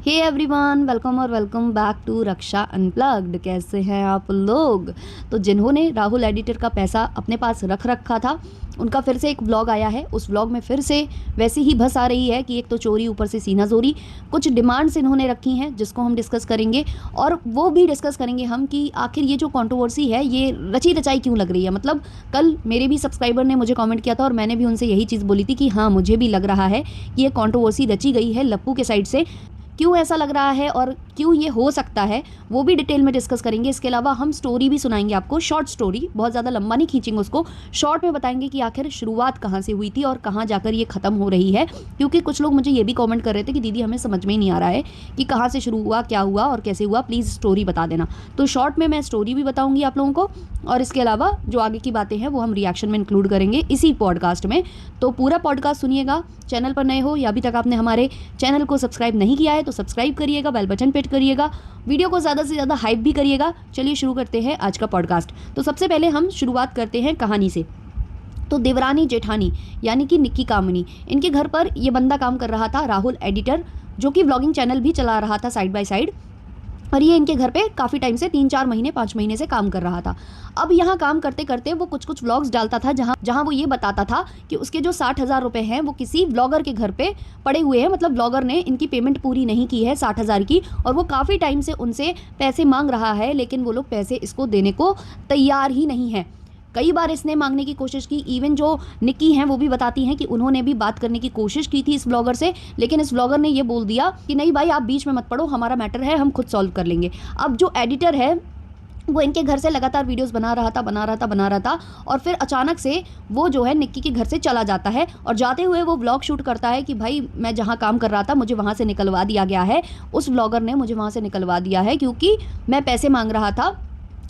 हे everyone, welcome और welcome back to Raksha unplugged. कैसे हैं आप लोग? तो जिन्होंने राहुल एडिटर का पैसा अपने पास रख रखा था, उनका फिर से एक व्लॉग आया है। उस व्लॉग में फिर से वैसी ही भस आ रही है कि एक तो चोरी, ऊपर से सीना जोरी। कुछ डिमांड्स इन्होंने रखी हैं जिसको हम डिस्कस करेंगे, और वो भी डिस्कस करेंगे हम कि आखिर ये जो कंट्रोवर्सी है ये रची रचाई क्यों लग रही है। मतलब कल मेरे भी सब्सक्राइबर ने मुझे कमेंट किया था और मैंने भी उनसे यही चीज़ बोली थी कि हाँ, मुझे भी लग रहा है कि ये कंट्रोवर्सी रची गई है लप्पू के साइड से। क्यों ऐसा लग रहा है और क्यों ये हो सकता है, वो भी डिटेल में डिस्कस करेंगे। इसके अलावा हम स्टोरी भी सुनाएंगे आपको, शॉर्ट स्टोरी, बहुत ज़्यादा लंबा नहीं खींचेंगे उसको, शॉर्ट में बताएंगे कि आखिर शुरुआत कहाँ से हुई थी और कहाँ जाकर ये ख़त्म हो रही है। क्योंकि कुछ लोग मुझे ये भी कमेंट कर रहे थे कि दीदी हमें समझ में ही नहीं आ रहा है कि कहाँ से शुरू हुआ, क्या हुआ और कैसे हुआ, प्लीज़ स्टोरी बता देना। तो शॉर्ट में मैं स्टोरी भी बताऊँगी आप लोगों को, और इसके अलावा जो आगे की बातें हैं वो हम रिएक्शन में इंक्लूड करेंगे इसी पॉडकास्ट में। तो पूरा पॉडकास्ट सुनिएगा। चैनल पर नए हो या अभी तक आपने हमारे चैनल को सब्सक्राइब नहीं किया है तो सब्सक्राइब करिएगा, बेल बटन पे हिट करिएगा, वीडियो को ज़्यादा से ज़्यादा हाइप भी करिएगा। चलिए शुरू करते हैं आज का पॉडकास्ट। तो सबसे पहले हम शुरुआत करते हैं कहानी से। तो देवरानी जेठानी यानी कि निक्की कामनी, इनके घर पर ये बंदा काम कर रहा था, राहुल एडिटर, जो कि व्लॉगिंग चैनल भी चला रहा था साइड बाय साइड। और ये इनके घर पे काफ़ी टाइम से 3-4 महीने 5 महीने से काम कर रहा था। अब यहाँ काम करते करते वो कुछ व्लॉग्स डालता था जहाँ वो ये बताता था कि उसके जो 60,000 रुपये हैं वो किसी व्लॉगर के घर पे पड़े हुए हैं। मतलब व्लॉगर ने इनकी पेमेंट पूरी नहीं की है 60,000 की, और वो काफ़ी टाइम से उनसे पैसे मांग रहा है, लेकिन वो लोग पैसे इसको देने को तैयार ही नहीं है। कई बार इसने मांगने की कोशिश की। इवन जो निक्की हैं वो भी बताती हैं कि उन्होंने भी बात करने की कोशिश की थी इस ब्लॉगर से, लेकिन इस ब्लॉगर ने ये बोल दिया कि नहीं भाई, आप बीच में मत पड़ो, हमारा मैटर है, हम खुद सॉल्व कर लेंगे। अब जो एडिटर है वो इनके घर से लगातार वीडियोस बना रहा था और फिर अचानक से वो जो है निक्की के घर से चला जाता है, और जाते हुए वो व्लॉग शूट करता है कि भाई मैं जहाँ काम कर रहा था मुझे वहाँ से निकलवा दिया गया है, उस व्लॉगर ने मुझे वहाँ से निकलवा दिया है क्योंकि मैं पैसे मांग रहा था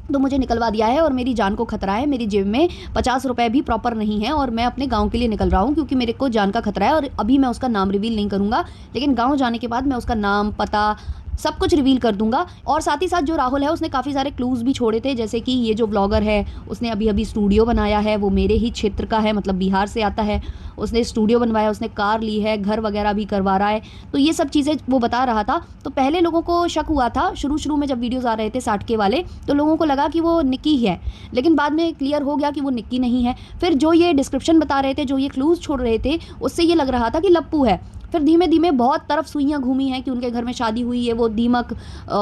तो मुझे निकलवा दिया है, और मेरी जान को खतरा है, मेरी जेब में 50 रुपये भी प्रॉपर नहीं है, और मैं अपने गांव के लिए निकल रहा हूं क्योंकि मेरे को जान का खतरा है। और अभी मैं उसका नाम रिवील नहीं करूंगा, लेकिन गांव जाने के बाद मैं उसका नाम, पता, सब कुछ रिवील कर दूंगा। और साथ ही साथ जो राहुल है उसने काफ़ी सारे क्लूज़ भी छोड़े थे, जैसे कि ये जो ब्लॉगर है उसने अभी अभी स्टूडियो बनाया है, वो मेरे ही क्षेत्र का है, मतलब बिहार से आता है। उसने स्टूडियो बनवाया, उसने कार ली है, घर वगैरह भी करवा रहा है। तो ये सब चीज़ें वो बता रहा था। तो पहले लोगों को शक हुआ था, शुरू में जब वीडियोज़ आ रहे थे 60 के वाले, तो लोगों को लगा कि वो निक्की ही है, लेकिन बाद में क्लियर हो गया कि वो निक्की नहीं है। फिर जो ये डिस्क्रिप्शन बता रहे थे, जो ये क्लूज़ छोड़ रहे थे, उससे ये लग रहा था कि लप्पू है। फिर धीमे धीमे बहुत तरफ सुइयाँ घूमी हैं कि उनके घर में शादी हुई है, वो दीमक,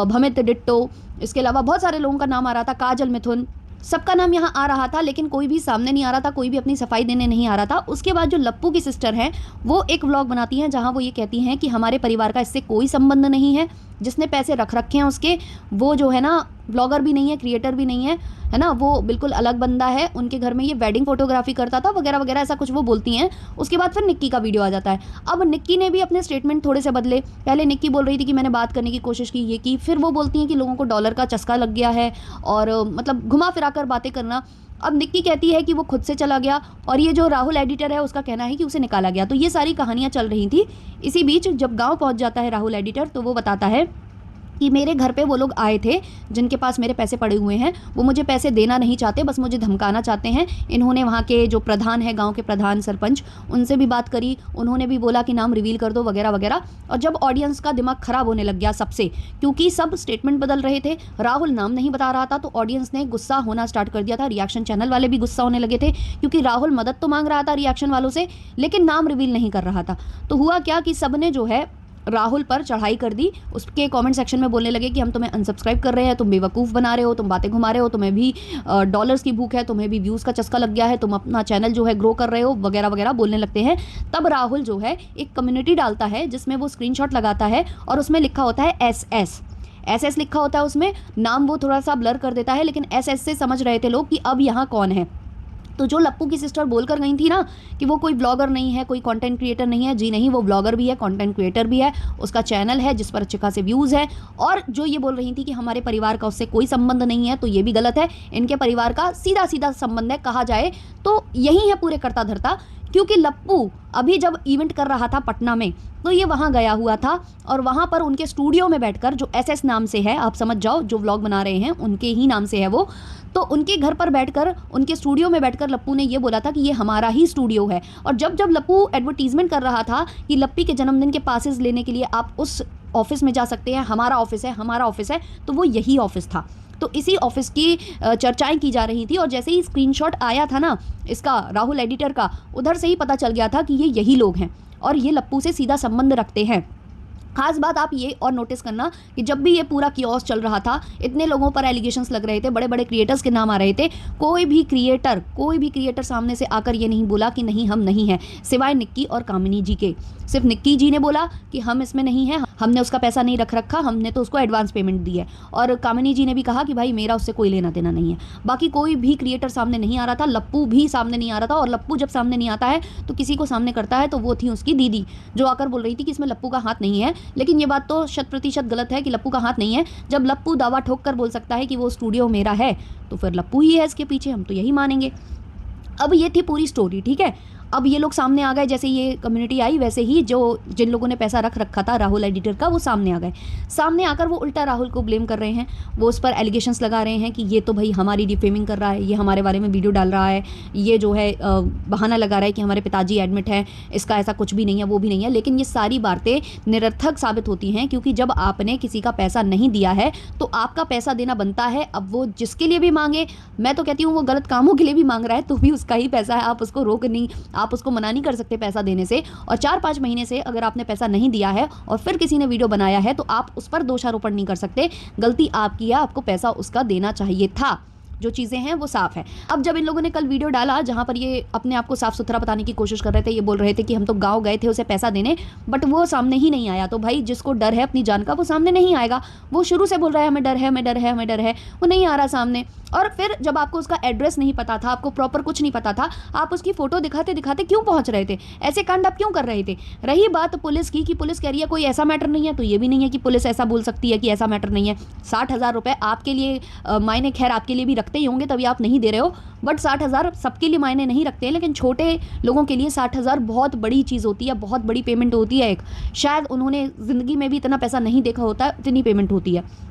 भमित, डिट्टो, इसके अलावा बहुत सारे लोगों का नाम आ रहा था, काजल, मिथुन, सबका नाम यहाँ आ रहा था, लेकिन कोई भी सामने नहीं आ रहा था, कोई भी अपनी सफाई देने नहीं आ रहा था। उसके बाद जो लप्पू की सिस्टर हैं वो एक व्लॉग बनाती हैं जहाँ वो ये कहती हैं कि हमारे परिवार का इससे कोई संबंध नहीं है, जिसने पैसे रख रखे हैं उसके, वो जो है ना ब्लॉगर भी नहीं है, क्रिएटर भी नहीं है ना, वो बिल्कुल अलग बंदा है, उनके घर में ये वेडिंग फोटोग्राफी करता था वगैरह वगैरह, ऐसा कुछ वो बोलती हैं। उसके बाद फिर निक्की का वीडियो आ जाता है। अब निक्की ने भी अपने स्टेटमेंट थोड़े से बदले। पहले निक्की बोल रही थी कि मैंने बात करने की कोशिश की, ये की, फिर वो बोलती हैं कि लोगों को डॉलर का चस्का लग गया है, और मतलब घुमा फिरा कर बातें करना। अब निक्की कहती है कि वो खुद से चला गया, और ये जो राहुल एडिटर है उसका कहना है कि उसे निकाला गया। तो ये सारी कहानियाँ चल रही थी। इसी बीच जब गाँव पहुँच जाता है राहुल एडिटर, तो वो बताता है कि मेरे घर पे वो लोग आए थे जिनके पास मेरे पैसे पड़े हुए हैं, वो मुझे पैसे देना नहीं चाहते, बस मुझे धमकाना चाहते हैं। इन्होंने वहाँ के जो प्रधान है, गांव के प्रधान, सरपंच, उनसे भी बात करी, उन्होंने भी बोला कि नाम रिवील कर दो वगैरह वगैरह। और जब ऑडियंस का दिमाग खराब होने लग गया सबसे, क्योंकि सब स्टेटमेंट बदल रहे थे, राहुल नाम नहीं बता रहा था, तो ऑडियंस ने गुस्सा होना स्टार्ट कर दिया था। रिएक्शन चैनल वाले भी गुस्सा होने लगे थे, क्योंकि राहुल मदद तो मांग रहा था रिएक्शन वालों से, लेकिन नाम रिवील नहीं कर रहा था। तो हुआ क्या कि सब ने जो है राहुल पर चढ़ाई कर दी। उसके कमेंट सेक्शन में बोलने लगे कि हम तुम्हें अनसब्सक्राइब कर रहे हैं, तुम बेवकूफ़ बना रहे हो, तुम बातें घुमा रहे हो, तुम्हें भी डॉलर्स की भूख है, तुम्हें भी व्यूज़ का चस्का लग गया है, तुम अपना चैनल जो है ग्रो कर रहे हो वगैरह वगैरह बोलने लगते हैं। तब राहुल जो है एक कम्युनिटी डालता है जिसमें वो स्क्रीनशॉट लगाता है, और उसमें लिखा होता है एस लिखा होता है उसमें। नाम वो थोड़ा सा ब्लर कर देता है, लेकिन एस से समझ रहे थे लोग कि अब यहाँ कौन है। तो जो लप्पू की सिस्टर बोल कर गई थी ना कि वो कोई ब्लॉगर नहीं है, कोई कंटेंट क्रिएटर नहीं है, जी नहीं, वो ब्लॉगर भी है, कंटेंट क्रिएटर भी है, उसका चैनल है जिस पर अच्छे खासे व्यूज़ है। और जो ये बोल रही थी कि हमारे परिवार का उससे कोई संबंध नहीं है, तो ये भी गलत है। इनके परिवार का सीधा सीधा संबंध है, कहा जाए तो यही है पूरे करता धरता। क्योंकि लप्पू अभी जब इवेंट कर रहा था पटना में, तो ये वहाँ गया हुआ था, और वहाँ पर उनके स्टूडियो में बैठकर, जो एस नाम से है, आप समझ जाओ, जो व्लॉग बना रहे हैं उनके ही नाम से है वो, तो उनके घर पर बैठकर, उनके स्टूडियो में बैठकर लप्पू ने ये बोला था कि ये हमारा ही स्टूडियो है। और जब जब लप्पू एडवर्टीजमेंट कर रहा था कि लप्पी के जन्मदिन के पासेस लेने के लिए आप उस ऑफिस में जा सकते हैं, हमारा ऑफिस है, हमारा ऑफिस है, तो वो यही ऑफिस था। तो इसी ऑफिस की चर्चाएं की जा रही थी और जैसे ही स्क्रीनशॉट आया था ना इसका राहुल एडिटर का, उधर से ही पता चल गया था कि ये यही लोग हैं और ये लप्पू से सीधा संबंध रखते हैं। खास बात आप ये और नोटिस करना कि जब भी ये पूरा कियोस चल रहा था, इतने लोगों पर एलिगेशंस लग रहे थे, बड़े बड़े क्रिएटर्स के नाम आ रहे थे, कोई भी क्रिएटर सामने से आकर ये नहीं बोला कि नहीं हम नहीं हैं, सिवाय निक्की और कामिनी जी के। सिर्फ निक्की जी ने बोला कि हम इसमें नहीं हैं, हमने उसका पैसा नहीं रख रखा, हमने तो उसको एडवांस पेमेंट दी है। और कामिनी जी ने भी कहा कि भाई मेरा उससे कोई लेना देना नहीं है। बाकी कोई भी क्रिएटर सामने नहीं आ रहा था, लप्पू भी सामने नहीं आ रहा था। और लप्पू जब सामने नहीं आता है तो किसी को सामने करता है, तो वो थी उसकी दीदी, जो आकर बोल रही थी कि इसमें लप्पू का हाथ नहीं है। लेकिन ये बात तो 100% गलत है कि लप्पू का हाथ नहीं है। जब लप्पू दावा ठोक कर बोल सकता है कि वो स्टूडियो मेरा है, तो फिर लप्पू ही है इसके पीछे, हम तो यही मानेंगे। अब ये थी पूरी स्टोरी, ठीक है। अब ये लोग सामने आ गए, जैसे ये कम्युनिटी आई वैसे ही जिन लोगों ने पैसा रख रखा था राहुल एडिटर का, वो सामने आ गए। सामने आकर वो उल्टा राहुल को ब्लेम कर रहे हैं, वो उस पर एलिगेशंस लगा रहे हैं कि ये तो भाई हमारी डिफेमिंग कर रहा है, ये हमारे बारे में वीडियो डाल रहा है, ये जो है बहाना लगा रहा है कि हमारे पिताजी एडमिट है, इसका ऐसा कुछ भी नहीं है, वो भी नहीं है। लेकिन ये सारी बातें निरर्थक साबित होती हैं, क्योंकि जब आपने किसी का पैसा नहीं दिया है तो आपका पैसा देना बनता है। अब वो जिसके लिए भी मांगे, मैं तो कहती हूँ वो गलत कामों के लिए भी मांग रहा है तो भी उसका ही पैसा है, आप उसको रोक नहीं, आप उसको मना नहीं कर सकते पैसा देने से। और 4-5 महीने से अगर आपने पैसा नहीं दिया है और फिर किसी ने वीडियो बनाया है तो आप उस पर दोषारोपण नहीं कर सकते। गलती आपकी है, आपको पैसा उसका देना चाहिए था। जो चीज़ें हैं वो साफ है। अब जब इन लोगों ने कल वीडियो डाला जहाँ पर ये अपने आप को साफ सुथरा बताने की कोशिश कर रहे थे, ये बोल रहे थे कि हम तो गांव गए थे उसे पैसा देने, बट वो सामने ही नहीं आया। तो भाई जिसको डर है अपनी जान का, वो सामने नहीं आएगा। वो शुरू से बोल रहा है हमें डर है, हमें डर है, हमें डर है, वो नहीं आ रहा सामने। और फिर जब आपको उसका एड्रेस नहीं पता था, आपको प्रॉपर कुछ नहीं पता था, आप उसकी फोटो दिखाते दिखाते क्यों पहुंच रहे थे? ऐसे कांड आप क्यों कर रहे थे? रही बात पुलिस की कि पुलिस कह रही है कोई ऐसा मैटर नहीं है, तो ये भी नहीं है कि पुलिस ऐसा बोल सकती है कि ऐसा मैटर नहीं है। 60,000 रुपये आपके लिए मायने, खैर आपके लिए भी रखते ही होंगे तभी आप नहीं दे रहे हो, बट 60,000 सबके लिए मायने नहीं रखते हैं। लेकिन छोटे लोगों के लिए 60,000 बहुत बड़ी चीज़ होती है, बहुत बड़ी पेमेंट होती है। एक शायद उन्होंने ज़िंदगी में भी इतना पैसा नहीं देखा होता है, इतनी पेमेंट होती है।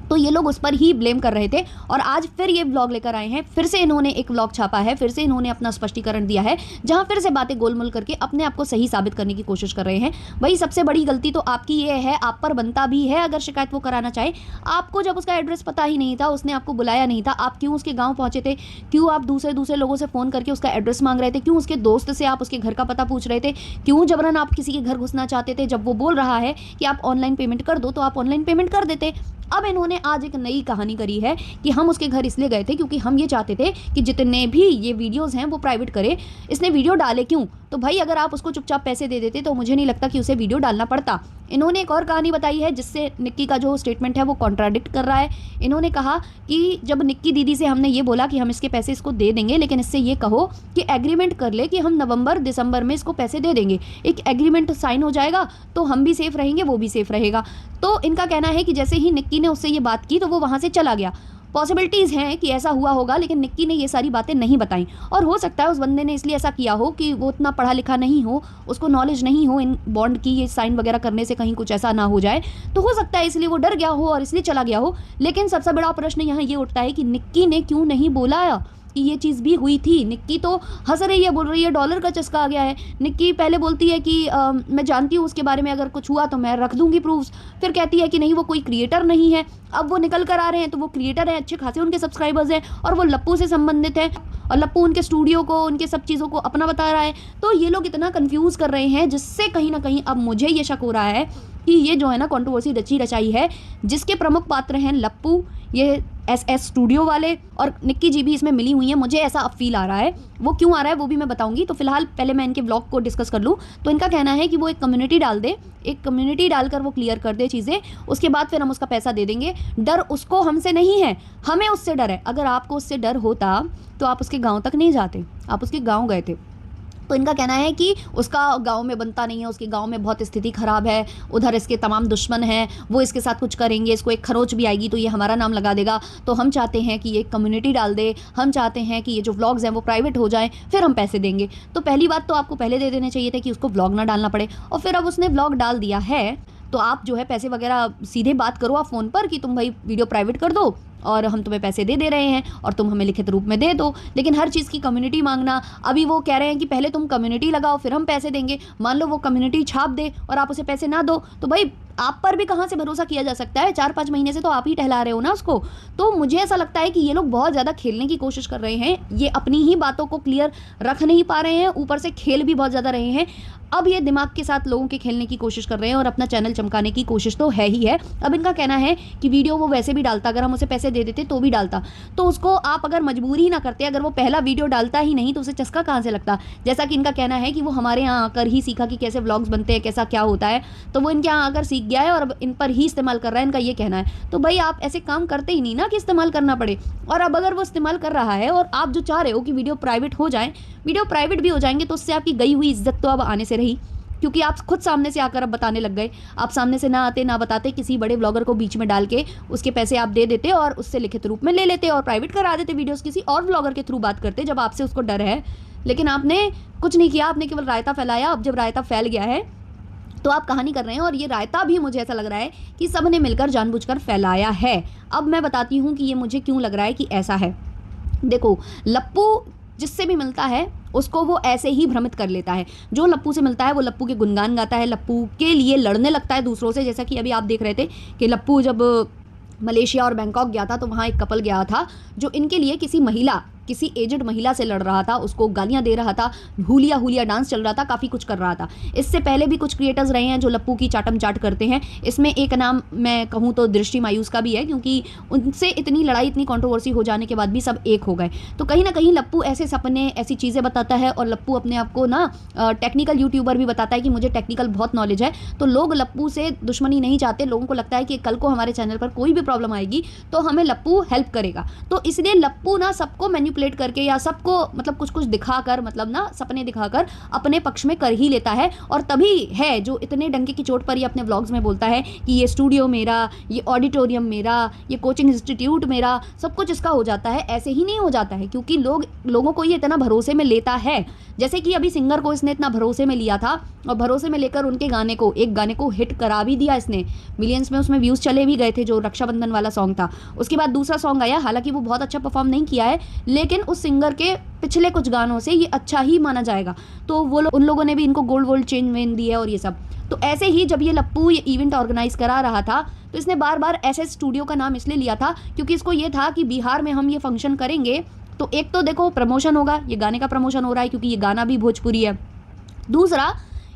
तो ये लोग उस पर ही ब्लेम कर रहे थे और आज फिर ये व्लॉग लेकर आए हैं। फिर से इन्होंने एक व्लॉग छापा है, फिर से इन्होंने अपना स्पष्टीकरण दिया है, जहां फिर से बातें गोलमोल करके अपने आप को सही साबित करने की कोशिश कर रहे हैं। भाई सबसे बड़ी गलती तो आपकी ये है, आप पर बनता भी है अगर शिकायत वो कराना चाहे। आपको जब उसका एड्रेस पता ही नहीं था, उसने आपको बुलाया नहीं था, आप क्यों उसके गाँव पहुंचे थे? क्यों आप दूसरे लोगों से फ़ोन करके उसका एड्रेस मांग रहे थे? क्यों उसके दोस्त से आप उसके घर का पता पूछ रहे थे? क्यों जबरन आप किसी के घर घुसना चाहते थे? जब वो बोल रहा है कि आप ऑनलाइन पेमेंट कर दो तो आप ऑनलाइन पेमेंट कर देते। अब इन्होंने आज एक नई कहानी करी है कि हम उसके घर इसलिए गए थे क्योंकि हम ये चाहते थे कि जितने भी ये वीडियोस हैं वो प्राइवेट करे। इसने वीडियो डाले क्यों? तो भाई अगर आप उसको चुपचाप पैसे दे देते तो मुझे नहीं लगता कि उसे वीडियो डालना पड़ता। इन्होंने एक और कहानी बताई है जिससे निक्की का जो स्टेटमेंट है वो कॉन्ट्राडिक्ट कर रहा है। इन्होंने कहा कि जब निक्की दीदी से हमने ये बोला कि हम इसके पैसे इसको दे देंगे, लेकिन इससे ये कहो कि एग्रीमेंट कर ले कि हम नवंबर दिसंबर में इसको पैसे दे देंगे। एक एग्रीमेंट साइन हो जाएगा तो हम भी सेफ रहेंगे, वो भी सेफ रहेगा। तो इनका कहना है कि जैसे ही निक्की ने उससे ये बात की तो वो वहाँ से चला गया। पॉसिबिलिटीज़ हैं कि ऐसा हुआ होगा, लेकिन निक्की ने ये सारी बातें नहीं बताई। और हो सकता है उस बंदे ने इसलिए ऐसा किया हो कि वो उतना पढ़ा लिखा नहीं हो, उसको नॉलेज नहीं हो इन बॉन्ड की, ये साइन वगैरह करने से कहीं कुछ ऐसा ना हो जाए। तो हो सकता है इसलिए वो डर गया हो और इसलिए चला गया हो। लेकिन सबसे बड़ा प्रश्न यहाँ ये उठता है कि निक्की ने क्यों नहीं बोला कि ये चीज़ भी हुई थी। निक्की तो हंस रही है, बोल रही है डॉलर का चस्का आ गया है। निक्की पहले बोलती है कि मैं जानती हूँ उसके बारे में, अगर कुछ हुआ तो मैं रख दूंगी प्रूफ्स। फिर कहती है कि नहीं वो कोई क्रिएटर नहीं है। अब वो निकल कर आ रहे हैं तो वो क्रिएटर हैं, अच्छे खासे उनके सब्सक्राइबर्स हैं और वो लप्पू से संबंधित है और लप्पू उनके स्टूडियो को, उनके सब चीज़ों को अपना बता रहा है। तो ये लोग इतना कंफ्यूज कर रहे हैं जिससे कहीं ना कहीं अब मुझे ये शक हो रहा है कि ये जो है ना कंट्रोवर्सी रची रचाई है, जिसके प्रमुख पात्र हैं लप्पू, ये SS स्टूडियो वाले और निक्की जी भी इसमें मिली हुई है। मुझे ऐसा अब फील आ रहा है। वो क्यों आ रहा है वो भी मैं बताऊंगी। तो फिलहाल पहले मैं इनके व्लॉग को डिस्कस कर लूँ। तो इनका कहना है कि वो एक कम्युनिटी डाल दे, एक कम्युनिटी डालकर वो क्लियर कर दे चीज़ें, उसके बाद फिर हम उसका पैसा दे देंगे। डर उसको हमसे नहीं है, हमें उससे डर है। अगर आपको उससे डर होता तो आप उसके गाँव तक नहीं जाते, आप उसके गाँव गए थे। तो इनका कहना है कि उसका गांव में बनता नहीं है, उसके गांव में बहुत स्थिति खराब है, उधर इसके तमाम दुश्मन हैं, वो इसके साथ कुछ करेंगे, इसको एक खरोच भी आएगी तो ये हमारा नाम लगा देगा। तो हम चाहते हैं कि ये कम्युनिटी डाल दे, हम चाहते हैं कि ये जो व्लॉग्स हैं वो प्राइवेट हो जाएं, फिर हम पैसे देंगे। तो पहली बात तो आपको पहले दे देने चाहिए थे कि उसको व्लॉग ना डालना पड़े। और फिर अब उसने व्लॉग डाल दिया है तो आप जो है पैसे वगैरह सीधे बात करो आप फ़ोन पर कि तुम भाई वीडियो प्राइवेट कर दो और हम तुम्हें पैसे दे रहे हैं और तुम हमें लिखित रूप में दे दो। लेकिन हर चीज़ की कम्युनिटी मांगना, अभी वो कह रहे हैं कि पहले तुम कम्युनिटी लगाओ फिर हम पैसे देंगे। मान लो वो कम्युनिटी छाप दे और आप उसे पैसे ना दो तो भाई आप पर भी कहाँ से भरोसा किया जा सकता है? 4-5 महीने से तो आप ही टहला रहे हो ना उसको। तो मुझे ऐसा लगता है कि ये लोग बहुत ज़्यादा खेलने की कोशिश कर रहे हैं, ये अपनी ही बातों को क्लियर रख नहीं पा रहे हैं, ऊपर से खेल भी बहुत ज़्यादा रहे हैं। अब ये दिमाग के साथ लोगों के खेलने की कोशिश कर रहे हैं और अपना चैनल चमकाने की कोशिश तो है ही है। अब इनका कहना है कि वीडियो वो वैसे भी डालता, अगर हम उसे पैसे दे देते तो भी डालता। तो उसको आप अगर मजबूरी ही ना करते, अगर वो पहला वीडियो डालता ही नहीं तो उसे चस्का कहाँ से लगता? जैसा कि इनका कहना है कि वो हमारे यहाँ आकर ही सीखा कि कैसे व्लॉग्स बनते हैं, कैसा क्या होता है, तो वो इनके यहाँ आकर सीख गया है और अब इन पर ही इस्तेमाल कर रहा है, इनका ये कहना है। तो भाई आप ऐसे काम करते ही नहीं ना कि इस्तेमाल करना पड़े। और अब अगर वो इस्तेमाल कर रहा है और आप जो चाह रहे हो कि वीडियो प्राइवेट हो जाए, वीडियो प्राइवेट भी हो जाएंगे तो उससे आपकी गई हुई इज्जत तो अब आने से रही, क्योंकि आप खुद सामने से आकर अब बताने लग गए। आप सामने से ना आते ना बताते, किसी बड़े ब्लॉगर को बीच में डाल के उसके पैसे आप दे देते और उससे लिखित रूप में ले लेते और प्राइवेट करा देते वीडियोस, किसी और ब्लॉगर के थ्रू बात करते जब आपसे उसको डर है। लेकिन आपने कुछ नहीं किया, आपने केवल रायता फैलाया। अब जब रायता फैल गया है तो आप कहानी कर रहे हैं, और ये रायता भी मुझे ऐसा लग रहा है कि सब ने मिलकर जानबूझकर फैलाया है। अब मैं बताती हूँ कि ये मुझे क्यों लग रहा है कि ऐसा है। देखो, लप्पू जिससे भी मिलता है उसको वो ऐसे ही भ्रमित कर लेता है। जो लप्पू से मिलता है वो लप्पू के गुणगान गाता है, लप्पू के लिए लड़ने लगता है दूसरों से। जैसा कि अभी आप देख रहे थे कि लप्पू जब मलेशिया और बैंकॉक गया था तो वहाँ एक कपल गया था जो इनके लिए किसी एजेड महिला से लड़ रहा था, उसको गालियां दे रहा था, हुलिया हुलिया डांस चल रहा था, काफ़ी कुछ कर रहा था। इससे पहले भी कुछ क्रिएटर्स रहे हैं जो लप्पू की चाटम चाट करते हैं। इसमें एक नाम मैं कहूँ तो दृष्टि मायूस का भी है, क्योंकि उनसे इतनी लड़ाई, इतनी कंट्रोवर्सी हो जाने के बाद भी सब एक हो गए। तो कहीं ना कहीं लप्पू ऐसे सपने, ऐसी चीज़ें बताता है, और लप्पू अपने आप को ना टेक्निकल यूट्यूबर भी बताता है कि मुझे टेक्निकल बहुत नॉलेज है। तो लोग लप्पू से दुश्मनी नहीं चाहते, लोगों को लगता है कि कल को हमारे चैनल पर कोई भी प्रॉब्लम आएगी तो हमें लप्पू हेल्प करेगा। तो इसलिए लप्पू ना सबको मैनिपुलेट करके या सबको मतलब कुछ कुछ दिखाकर, मतलब ना सपने दिखाकर अपने पक्ष में कर ही लेता है। और तभी है जो इतने डंके की चोट पर ये अपने व्लॉग्स में बोलता है कि ये स्टूडियो मेरा, ये ऑडिटोरियम मेरा, ये कोचिंग इंस्टीट्यूट मेरा, सब कुछ इसका हो जाता है। ऐसे ही नहीं हो जाता है, क्योंकि लोगों को ये इतना भरोसे में लेता है। जैसे कि अभी सिंगर को इसने इतना भरोसे में लिया था और भरोसे में लेकर उनके एक गाने को हिट करा भी दिया इसने, मिलियंस में उसमें व्यूज़ चले भी गए थे, जो रक्षाबंधन वाला सॉन्ग था। उसके बाद दूसरा सॉन्ग आया, हालांकि वो बहुत अच्छा परफॉर्म नहीं किया है, लेकिन उस सिंगर के पिछले कुछ गानों से ये अच्छा ही माना जाएगा। तो उन लोगों ने भी इनको गोल्ड चेन वेन दी है और ये सब। तो ऐसे ही जब ये लप्पू ये इवेंट ऑर्गेनाइज करा रहा था तो इसने बार बार SS स्टूडियो का नाम इसलिए लिया था क्योंकि इसको ये था कि बिहार में हम ये फंक्शन करेंगे तो एक तो देखो प्रमोशन होगा, ये गाने का प्रमोशन हो रहा है क्योंकि ये गाना भी भोजपुरी है। दूसरा,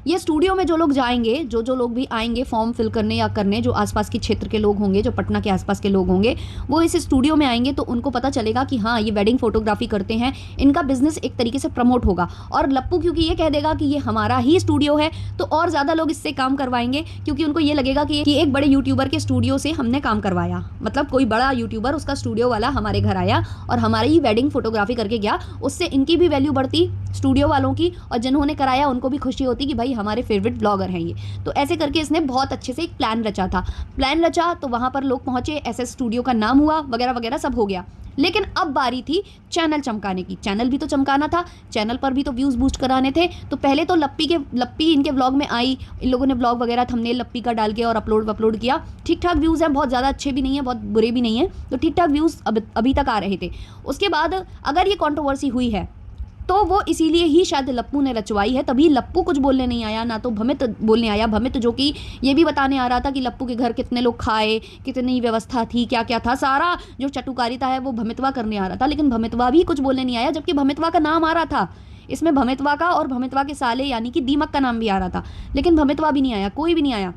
ये स्टूडियो में जो लोग जाएंगे, जो लोग भी आएंगे फॉर्म फिल करने या करने, जो आसपास के क्षेत्र के लोग होंगे, जो पटना के आसपास के लोग होंगे, वो इस स्टूडियो में आएंगे तो उनको पता चलेगा कि हाँ ये वेडिंग फोटोग्राफी करते हैं, इनका बिजनेस एक तरीके से प्रमोट होगा। और लप्पू क्योंकि ये कह देगा कि ये हमारा ही स्टूडियो है तो और ज़्यादा लोग इससे काम करवाएंगे, क्योंकि उनको ये लगेगा कि एक बड़े यूट्यूबर के स्टूडियो से हमने काम करवाया, मतलब कोई बड़ा यूट्यूबर, उसका स्टूडियो वाला हमारे घर आया और हमारी ही वेडिंग फोटोग्राफी करके गया। उससे इनकी भी वैल्यू बढ़ती, स्टूडियो वालों की, और जिन्होंने कराया उनको भी खुशी होती कि भाई हमारे फेवरेट ब्लॉगर हैं ये। तो ऐसे करके इसने बहुत अच्छे से एक प्लान रचा तो वहाँ पर लोग पहुँचे, SS स्टूडियो का नाम हुआ, वगैरह वगैरह सब हो गया। लेकिन अब बारी थी चैनल चमकाने की। चैनल भी तो चमकाना था, चैनल पर भी तो व्यूज़ बूस्ट कराने थे। तो पहले तो लप्पी इनके व्लॉग में आई, इन लोगों ने व्लॉग वगैरह थंबनेल लप्पी का डाल के और अपलोड किया। ठीक ठाक व्यूज़ हैं, बहुत ज़्यादा अच्छे भी नहीं है, बहुत बुरे भी नहीं है, तो ठीक ठाक व्यूज़ अभी तक आ रहे थे। उसके बाद अगर ये कॉन्ट्रोवर्सी हुई है तो वो इसीलिए ही शायद लप्पू ने रचवाई है, तभी लप्पू कुछ बोलने नहीं आया, ना तो भमित बोलने आया। भमित जो कि ये भी बताने आ रहा था कि लप्पू के घर कितने लोग खाए, कितनी व्यवस्था थी, क्या क्या था, सारा जो चटुकारिता है वो भमितवा करने आ रहा था। लेकिन भमितवा भी कुछ बोलने नहीं आया, जबकि भमितवा का नाम आ रहा था इसमें, भमितवा का और भमितवा के साले यानी कि दीमक का नाम भी आ रहा था, लेकिन भमितवा भी नहीं आया, कोई भी नहीं आया।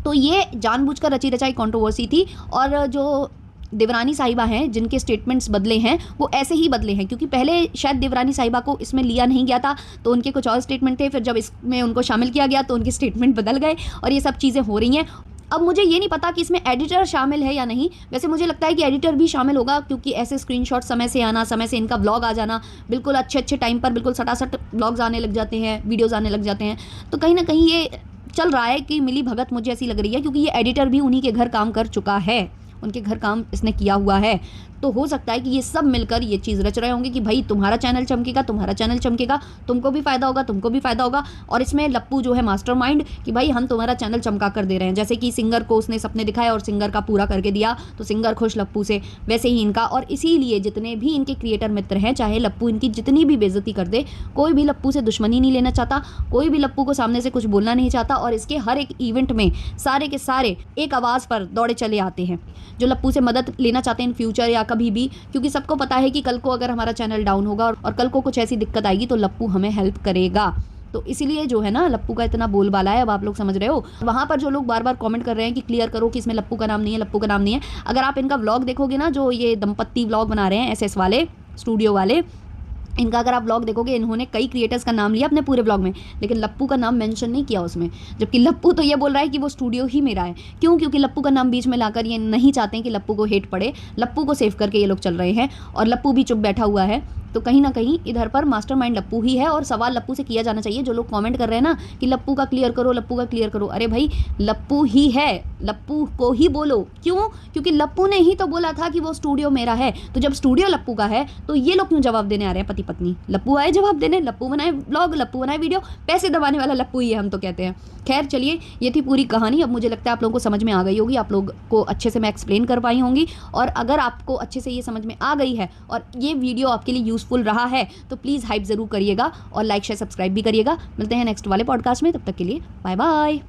तो ये जानबूझकर रची रचाई कंट्रोवर्सी थी। और जो देवरानी साहिबा हैं जिनके स्टेटमेंट्स बदले हैं वो ऐसे ही बदले हैं, क्योंकि पहले शायद देवरानी साहिबा को इसमें लिया नहीं गया था तो उनके कुछ और स्टेटमेंट थे, फिर जब इसमें उनको शामिल किया गया तो उनके स्टेटमेंट बदल गए और ये सब चीज़ें हो रही हैं। अब मुझे ये नहीं पता कि इसमें एडिटर शामिल है या नहीं, वैसे मुझे लगता है कि एडिटर भी शामिल होगा, क्योंकि ऐसे स्क्रीनशॉट समय से आना, समय से इनका ब्लॉग आ जाना, बिल्कुल अच्छे टाइम पर बिल्कुल सटासट ब्लॉग्स आने लग जाते हैं, वीडियोज़ आने लग जाते हैं। तो कहीं ना कहीं ये चल रहा है कि मिली भगत मुझे ऐसी लग रही है, क्योंकि ये एडिटर भी उन्हीं के घर काम कर चुका है, उनके घर काम इसने किया हुआ है। तो हो सकता है कि ये सब मिलकर ये चीज़ रच रहे होंगे कि भाई तुम्हारा चैनल चमकेगा, तुम्हारा चैनल चमकेगा, तुमको भी फ़ायदा होगा, तुमको भी फ़ायदा होगा। और इसमें लप्पू जो है मास्टरमाइंड कि भाई हम तुम्हारा चैनल चमका कर दे रहे हैं। जैसे कि सिंगर को उसने सपने दिखाए और सिंगर का पूरा करके दिया, तो सिंगर खुश लप्पू से, वैसे ही इनका। और इसीलिए जितने भी इनके क्रिएटर मित्र हैं, चाहे लप्पू इनकी जितनी भी बेइज्जती कर दे, कोई भी लप्पू से दुश्मनी नहीं लेना चाहता, कोई भी लप्पू को सामने से कुछ बोलना नहीं चाहता। और इसके हर एक इवेंट में सारे के सारे एक आवाज़ पर दौड़े चले आते हैं, जो लप्पू से मदद लेना चाहते हैं इन फ्यूचर या कभी भी, क्योंकि सबको पता है कि कल को अगर हमारा चैनल डाउन होगा और कल को कुछ ऐसी दिक्कत आएगी तो लप्पू हमें हेल्प करेगा। तो इसीलिए जो है ना लप्पू का इतना बोलबाला है। अब आप लोग समझ रहे हो। वहाँ पर जो लोग बार बार कमेंट कर रहे हैं कि क्लियर करो कि इसमें लप्पू का नाम नहीं है, लप्पू का नाम नहीं है। अगर आप इनका व्लॉग देखोगे ना, जो ये दंपत्ति व्लॉग बना रहे हैं एसएस वाले, स्टूडियो वाले, इनका अगर आप व्लॉग देखोगे, इन्होंने कई क्रिएटर्स का नाम लिया अपने पूरे व्लॉग में, लेकिन लप्पू का नाम मेंशन नहीं किया उसमें। जबकि लप्पू तो ये बोल रहा है कि वो स्टूडियो ही मेरा है। क्यों? क्योंकि लप्पू का नाम बीच में लाकर ये नहीं चाहते हैं कि लप्पू को हेट पड़े। लप्पू को सेव करके ये लोग चल रहे हैं और लप्पू भी चुप बैठा हुआ है। तो कहीं ना कहीं इधर पर मास्टरमाइंड लप्पू ही है और सवाल लप्पू से किया जाना चाहिए। जो लोग कमेंट कर रहे हैं ना कि लप्पू का क्लियर करो, लप्पू का क्लियर करो, अरे भाई लप्पू ही है, लप्पू को ही बोलो। क्यों? क्योंकि लप्पू ने ही तो बोला था कि वो स्टूडियो मेरा है। तो जब स्टूडियो लप्पू का है तो ये लोग क्यों जवाब देने आ रहे हैं? पति पत्नी लप्पू आए जवाब देने, लप्पू बनाए व्लॉग, लप्पू बनाए वीडियो, पैसे दबाने वाला लप्पू ही है, हम तो कहते हैं। खैर चलिए, ये थी पूरी कहानी। अब मुझे लगता है आप लोगों को समझ में आ गई होगी, आप लोग को अच्छे से मैं एक्सप्लेन कर पाई होंगी। और अगर आपको अच्छे से ये समझ में आ गई है और ये वीडियो आपके लिए यूज़फुल रहा है तो प्लीज़ हाइप ज़रूर करिएगा और लाइक शेयर सब्सक्राइब भी करिएगा। मिलते हैं नेक्स्ट वाले पॉडकास्ट में, तब तक के लिए बाय बाय।